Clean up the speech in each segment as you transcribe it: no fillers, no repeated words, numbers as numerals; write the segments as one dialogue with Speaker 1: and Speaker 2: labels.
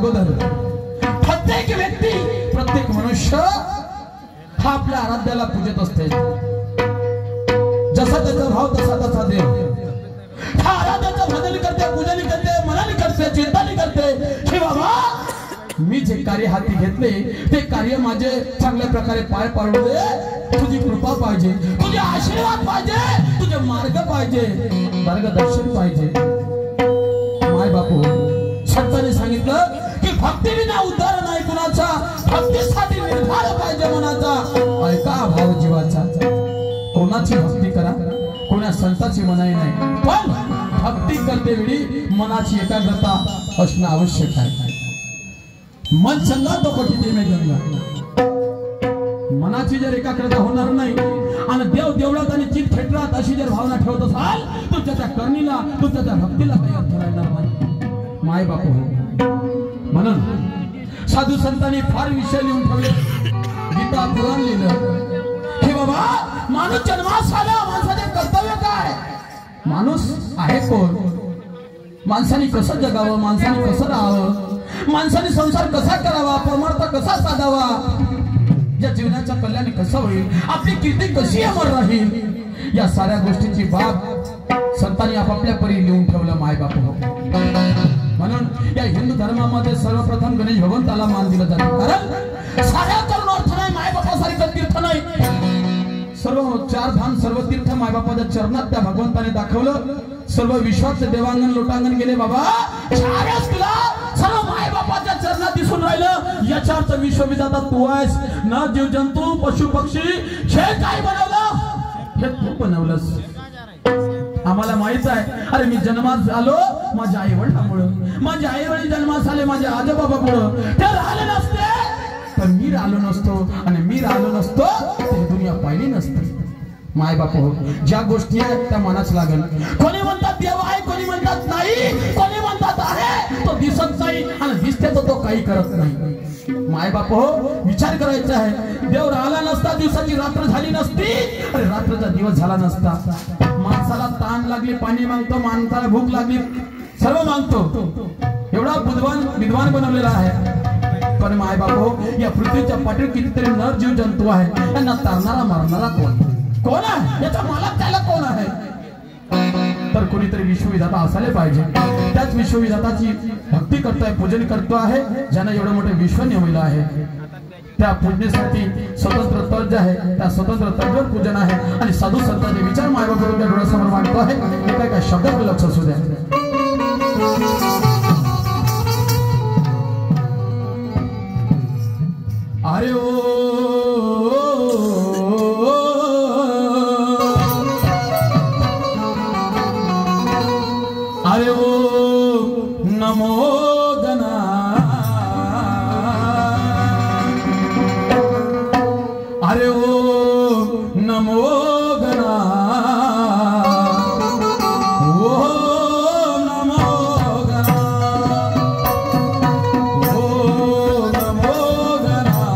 Speaker 1: अगोदर प्रत्येक व्यक्ती प्रत्येक मनुष्य हा आपल्या आराध्याला पूजत असते। जसा त्याचा भाव तसा तसा देव हा आराध्याचा भजन करते, पूजन करते, मनन करते, चिंतन करते की बाबा मी जे कार्य हाती घेतले ते कार्य माझे चांगल्या प्रकारे पार पाडू दे, तुझी कृपा पाहिजे, तुझे आशीर्वाद पाहिजे, तुझे मार्ग पाहिजे, मार्गदर्शन पाहिजे। माय बापू संतांनी सांगितलं की भक्ती विना उद्धार नाही कुणाचा, भक्तीसाठी निर्धार पाहिजे मनाचा, ऐका भाव जीवाचा। कोणाची भक्ती करा, कोणा संताची मनाई नाही, पण भक्ती करते वेळी मनाची एकाग्रता असणं आवश्यक आहे। मन चंगा तो कोटी में गंगा, मनाची जर एकाग्रता होणार नाही आणि देव देवळात आणि चित्त खेटरात अशी जर भावना ठेवत असाल तुमच्या त्या करणीला, तुमच्या त्या भक्तीला काही अर्थ राहणार नाही। माय बापू म्हणून साधू संतांनी फार विषय लिहून ठेवले, गीता पुराण लिहिलं की बाबा माणूस जन्मास आला, माणसाचे कर्तव्य काय, माणूस आहे कोण, माणसाने कसं जगावं, माणसाने कसं राहावं, माणसाने संसार कसा करावा, परमार्थ कसा साधावा, या जीवनाचं कल्याण कसं होईल, आपली कीर्ती कशी अमर राहील, या साऱ्या गोष्टीची बाब संतांनी आपापल्या परी लिहून ठेवलं। माय बापू म्हणून या हिंदू धर्मामध्ये सर्वप्रथम गणेश भगवंताला मान दिलं जातं, कारण साऱ्या करून अर्थ नाही, माय बापासारखं तीर्थ नाही। सर्व चार धाम सर्व तीर्थ माय बापाच्या चरणात त्या भगवंताने दाखवलं। सर्व विश्वाचे देवांगण लोटांगण गेले बाबा, तुला सर्व माय बापाच्या चरणात दिसून राहिलं। याचा अर्थ विश्वविधाता तू आहेस, न जीव जंतू पशु पक्षी हे काय बनवलं, हे तू बनवलंस। आम्हाला माहित आहे, अरे मी जन्मात आलो माझ्या आई वडिलांमुळे, माझे आई वडील जन्मास आले माझ्या आजोबाबामुळे, ते राहिले नसते तर मी राहिलो नसतो, आणि मी राहिलो नसतो तर दुनिया पाहिली नसती। माय बापू ज्या गोष्टी आहेत त्या मनाच लागेल। कोणी म्हणतात देव आहे, कोणी म्हणतात नाही, कोणी म्हणतात आहे तो दिसत नाही आणि दिसते तर तो काही करत नाही। माय बापू विचार करायचा आहे, देव राहिला नसता, दिवसाची रात्र झाली नसती, अरे रात्रचा दिवस झाला नसता। माणसाला ताण लागली पाणी मागतो, माणसाला भूक लागली सर्व मागतो, एवढा विद्वान बनवलेला आहे। पण माय बापू या पृथ्वीच्या पाठीवर कितीतरी नर जीव जंतू आहे, त्यांना तारणारा मारणारा कोण आहे, याचा मालक त्याला कोण आहे, तर कोणीतरी विश्वविधाता असायला पाहिजे। त्याच विश्वविधाताची भक्ती करतोय, पूजन करतो आहे, ज्यानं एवढं मोठं विश्व नेमलं आहे। त्या पूजनेसाठी स्वतंत्र तर्ज आहे, त्या स्वतंत्र तर्जवर पूजन आहे, आणि साधू संतांचे विचार मायबापाच्या डोळ्यासमोर मांडतो आहे। एका शब्दाकडे लक्ष असू द्या। अरे अरे ओ नमो गणा, अरे ओ नमो गणा, ओ नमो गणा, ओ नमो गणा,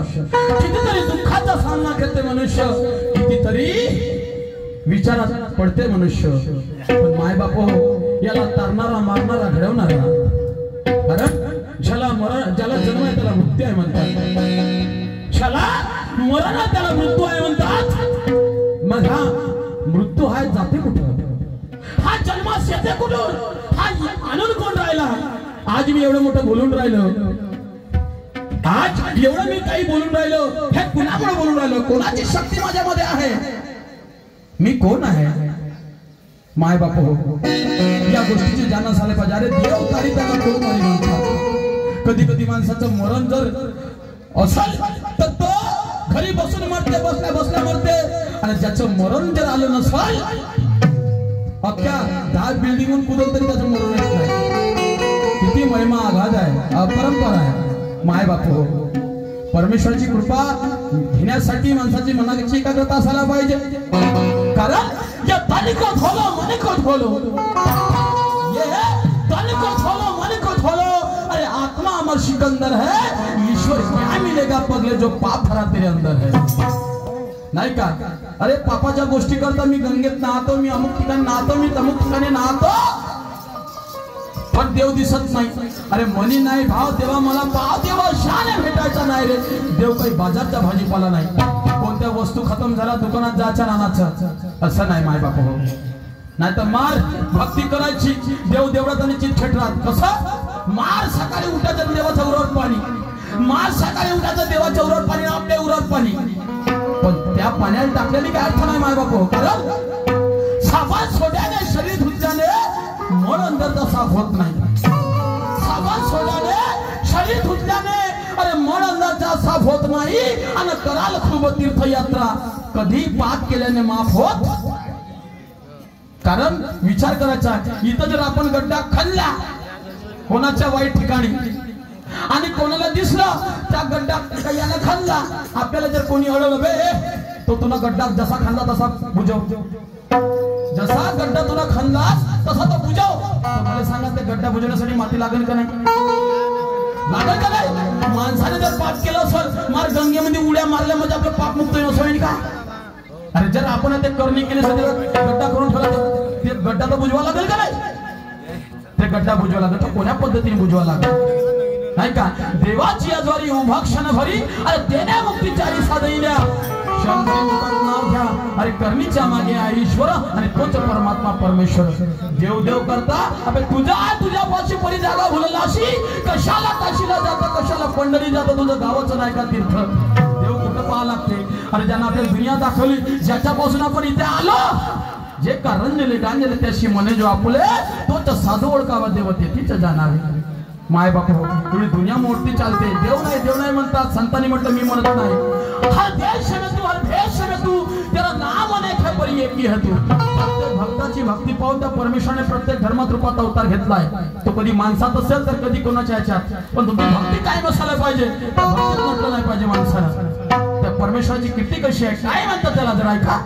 Speaker 1: कितीतरी दुःखाचा सामना करते मनुष्य, कितीतरी विचारात पडते मनुष्य. पण माय बापो, याला तारणारा मारणारा घडवणारा, कारण ज्याला जन्म आहे त्याला मृत्यू आहे म्हणतात, ज्याला मरण आहे त्याला मृत्यू आहे म्हणतात. मग हा मृत्यू हा जाते कुठं, हा जन्मास येते कुठून, हा आणून कोण राहिला. आज मी एवढं मोठं बोलून राहिलो, आज एवढं मी काही बोलून राहिलो, हे कुणामुळे बोलून राहिलो, कोणाची शक्ती माझ्यामध्ये आहे, मी कोण आहे. माय बाप हो, या गोष्टीची जाणीव झाली पाहिजे. अरे देव तारी त्याला कोण नाही म्हणतात. कधी कधी माणसाचं मरण जर असेल तर तो घरी बसून मरते, बसल्या बसल्या मरते. आणि ज्याचं मरण जर आलं नसेल, अख्ख्या 10 बिल्डिंगून कुदल तरी त्याचं मरण येत नाही. किती महिमा आघात आहे, अपरंपरा आहे. माय बाप हो, परमेश्वराची कृपा घेण्यासाठी माणसाची मनाची एकाग्रता असायला पाहिजे. कारण या तन को खोलो, मन को खोलो, ये तन को खोलो, मन को खोलो. अरे आत्मा अमर सिकंदर है, ईश्वर क्या मिलेगा पगले जो पाप भरा तेरे अंदर है. नाही का. अरे पापाच्या गोष्टी करता मी गंगेत नाहतो, मी अमुक ठिकाणी नाहतो, मी तमुक ठिकाणी नाहतो, पण देव दिसत नाही. अरे मनी नाही भाव देवा, मला भाव देवा शाने भेटायचा नाही रे. देव काही बाजारचा भाजीपाला नाही, कोणत्या वस्तू खतम झाला दुकानात जायच्या नानाचं असं नाही. माय बाप हो, नाही तर मार भक्ती करायची, देव देवळात आणि चित खेटरात. कसं मार सकाळी उठायचं देवाच्या उरावर पाणी, मार सकाळी उठायचं देवाच्या उरावर पाणी, आपल्या उरावर पाणी, पण त्या पाण्याला टाकल्याने काय अर्थ नाही. माय बाप हो, कारण साबण सोड्याने शरीर धुतल्याने मन अंदरचा साफ होत नाही. साबण सोड्याने शरीर धुतल्याने अरे मन अंदरचा साफ होत नाही. आणि कराल खूप तीर्थयात्रा कधी पाप केल्याने माफ होत. कारण विचार करायचा, इथं जर आपण गड्डा खाल्ला कोणाच्या वाईट ठिकाणी आणि कोणाला दिसलं त्या गड्डा यानं खाल्ला, आपल्याला जर कोणी अडवलं, बे तो तुला गड्डा जसा खाल्ला तसा बुजव, जसा गड्डा तुला खाल्ला तसा तो बुजव. मला सांगा, ते गड्डा बुजवण्यासाठी माती लागेल का नाही, लागेल का नाही. माणसाने जर पाप केलं असेल, मार गंगेमध्ये उड्या मारल्या म्हणजे आपलं पाप मुक्त होईल का. अरे जर आपण ते करणी केले गड्डा करून ठेवला, ते गड्डा तर बुजवा लागेल का नाही. ते गड्डा बुजवा लागेल तर कोण्या पद्धतीने बुजवा लागेल नाही का. देवाची आजवारी उभा क्षण भरी, अरे देण्या मुक्तीच्या साधईल्या नाव घ्या. अरे करणीच्या मागे आहे ईश्वर आणि तोच परमात्मा परमेश्वर. देव देव करता अबे तुझ्या पाशी परी जागा भुलला अशी, कशाला काशीला जातं, कशाला पंढरी जातं, तुझं गावाचं नाही का तीर्थ. देव कुठं पाहा लागते. अरे ज्यांना आपल्याला दुनिया दाखवली, ज्याच्यापासून आपण इथे आलो, जे कारण नेले गांजले त्याशी मने जो आपुले, तोच साधू ओळखावा देवते तिच जाणारे. माय बाप हो, तुम्ही दुनिया मोठी चालते, देव नाही म्हणतात. संतांनी म्हटलं, मी म्हणत नाही. हर देश में तू, हर देश में तू, तेरा नाम अनेक है पर एक ही है तू. प्रत्येक भक्ताची भक्ती पाहून त्या परमेश्वराने प्रत्येक धर्मात रूपात अवतार घेतलाय. तो कधी माणसात असेल तर कधी कोणाच्या ह्याच्यात, पण तुमची भक्ती काय नसायला पाहिजे, भक्तीत म्हटलं नाही पाहिजे माणसाला. त्या परमेश्वराची कीर्ती कशी आहे काय म्हणतात त्याला जर ऐका.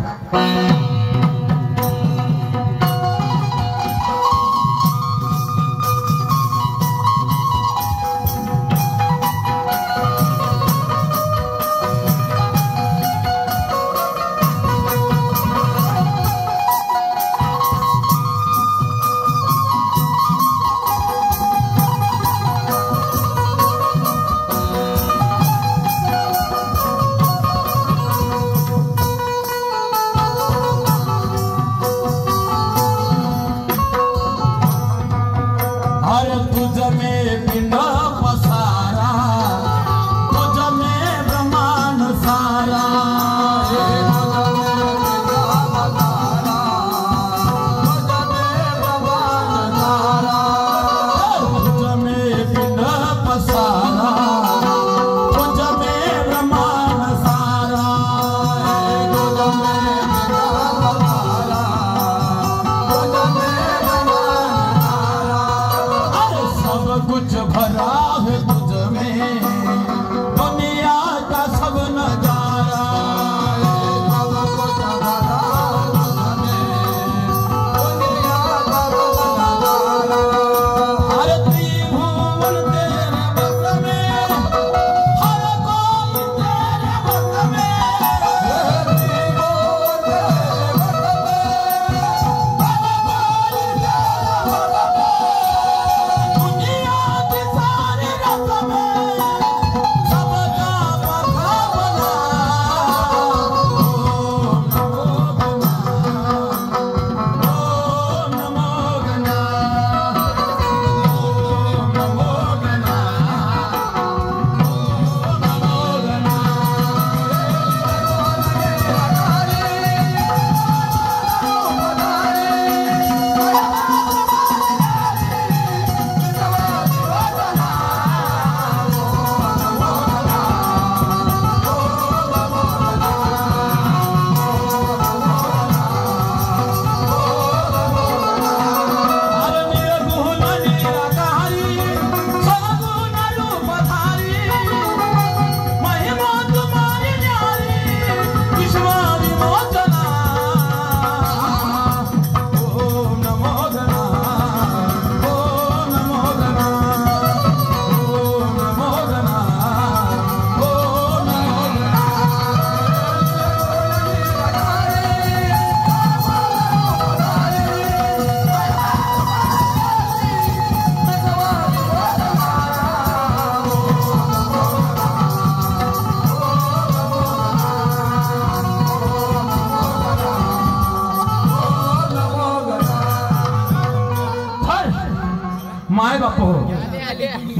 Speaker 1: माय बाप हो,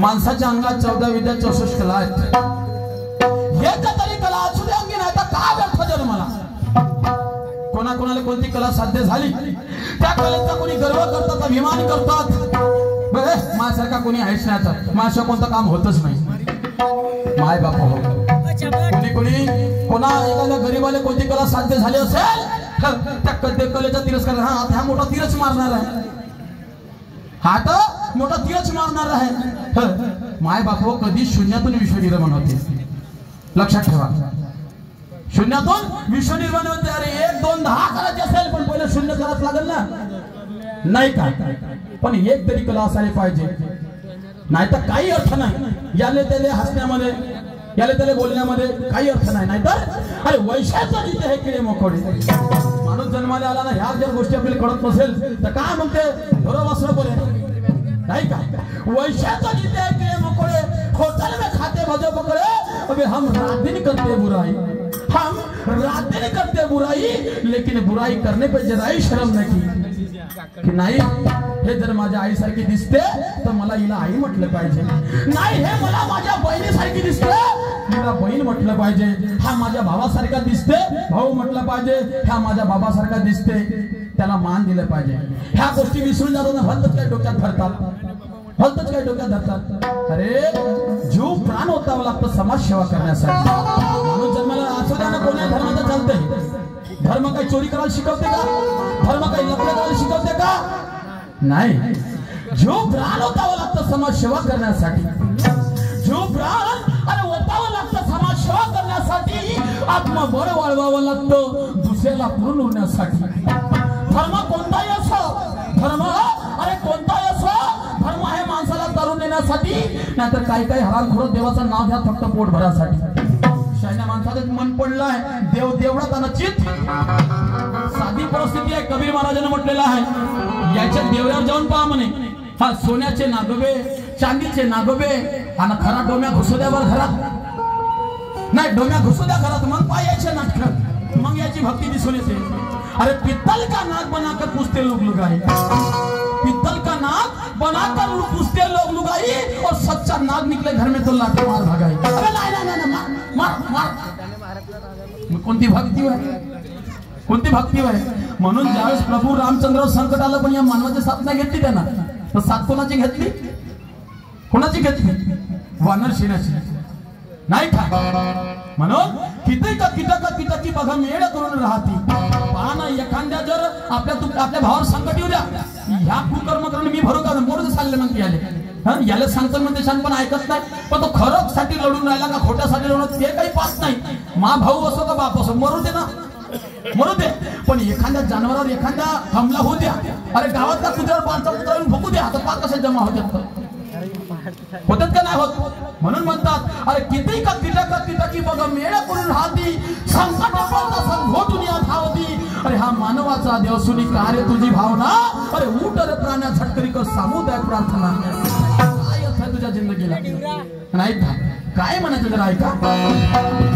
Speaker 1: माणसाच्या अंगात 14 विद्या 64 कला आहेत. एक तरी कला असू दे अंगी, नाही तर काय व्यर्थ जन्माला. कोणाकोणाला कोणती कला साध्य झाली त्या कलेचा कोणी गर्व करतात, अभिमान करतात. बरं माझ्यासारखा कोणी आहेच नाही, तर माझ्या कोणतं काम होतच नाही. माय बाप हो, कोणी कोणी कोणा एखाद्या गरीबाला कोणती कला साध्य झाली असेल त्या कलेचा तिरस्कार, हा मोठा तीरच मारणार आहे, हा तर मोठा तीरच मारणार आहे. माय बाप हो, कधी शून्यातून विश्व निर्माण होते, लक्षात ठेवा. शून्यातून विश्व निर्माण होते. अरे 1 2 10 करायचे असेल पण पहिले शून्य करावं लागेल ना, नाही का? पण एक तरी कला असायला पाहिजे, नाही तर काही अर्थ नाही. याले त्याले हसण्यामध्ये, याले त्याले बोलण्यामध्ये काही अर्थ नाही. नाहीतर अरे वैशाचं जिथे हे किडे मोकोडे. माणूस जन्माला आला ना, ह्या जर गोष्टी आपल्याला कळत नसेल तर काय म्हणते, बरोबर असलं बरे नाही का? वैशाचं जिथे हे किडे मोकोडे, होटल में खाते भजो पकड़े, अबे हम रात दिन करते बुराई, हम रात दिन करते बुराई, लेकिन बुराई करने पे जराही शर्म नहीं की नाही. हे जर माझ्या आईसारखी दिसते तर मला हिला आई म्हटलं पाहिजे. नाही, हे मला माझ्या बहिणीसारखी दिसते, हिला बहीण म्हटलं पाहिजे. हा माझ्या भावासारखा दिसते, भाऊ म्हटलं पाहिजे. हा माझ्या बाबासारखा दिसते, त्याला मान दिलं पाहिजे. ह्या गोष्टी विसरून जाताना भलतच काय डोक्यात धरतात, भलतच काय डोक्यात धरतात. अरे जीव प्राण ओतावा लागतो समाज सेवा करण्यासाठी. माणूस जन्माला असू द्या ना, कोण्या धर्माचं चालतंय. धर्म काही चोरी करायला शिकवते का? धर्म काही लफडे करायला शिकवते का? नाही. जीव प्राण ओतावा लागतं समाज सेवा करण्यासाठी. जीव प्राण अरे ओतावा लागतं समाज सेवा करण्यासाठी. आत्मबळ वाढवावं लागतं दुसऱ्याला पुरून उरण्यासाठी. धर्म कोणताही असो, धर्म अरे कोणताही असो, धर्म आहे माणसाला तरुण देण्यासाठी, नाहीतर काही हरामखोर देवाचं नाव घ्या फक्त पोट भरासाठी. शायना माणसाचं मन पडलं आहे, देव देवळा त्यांना चित. साधी परिस्थिती आहे, कबीर महाराजांनी म्हटलेलं आहे, याच्या देवळावर जाऊन पहा म्हणे. हा सोन्याचे नागोबे, चांदीचे नागोबे, आणि खरा डोम्या घुसू द्या बरं घरात. नाही, डोम्या घुसू द्या घरात, मग पाहायचे नाटक, मग याची भक्ती दिसून येते. अरे पित्तल का नाक बनाकर पूछते लोग लुगाई, पित्तल का नाक बनाकर पूछते लोग लुगाई, और सच्चा नाक निकले घर में तो लाठी मार भगाई. अरे नाही नाही नाही, मार मार. कोणती भक्ती आहे, कोणती भक्ती आहे. म्हणून ज्यावेळेस प्रभू रामचंद्र संकट आलं पण या मानवाची साथ नाही घेतली त्यांना, तर साथ कोणाची घेतली, कोणाची घेतली? वानर सेनाची नाही का? म्हणून किटकी बघा मेळ करून राहती. पाना एखाद्या जर आपल्या भावावर संकट येऊ द्या, ह्या कुकर्म करून मी भरू का मोरच चालले मग याले, याला सांगतो म्हणते छान पण ऐकत नाही. पण तो खरंच साठी लढून राहिला का खोट्यासाठी लढून ते काही पास नाही. मा भाऊ असो का बाप असो, मरू दे ना, मरू दे. पण एखाद्या जनावरावर एखाद्या हमला होऊ द्या, अरे गावातल्या कुत्र्यावर पाणचा भोगू द्या, आता पाक कसे जमा होतात, होतात का नाही होत? म्हणून म्हणतात अरे किटकी बघा मेळ करून राहती, संकट पडता संघो दुनिया धावती. अरे हा मानवाचा देव सुनी कार्य तुझी भावना, अरे उठ रे प्राण्या झटकरी कर सामुदायिक प्रार्थना. काय अर्थ आहे तुझ्या जिंदगीला? नाही का? काय म्हणायचं जरा ऐका.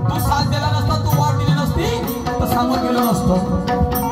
Speaker 1: तू साथ दिला नसता, तू वाट दिली नसती तर सांगून गेलो नसतो.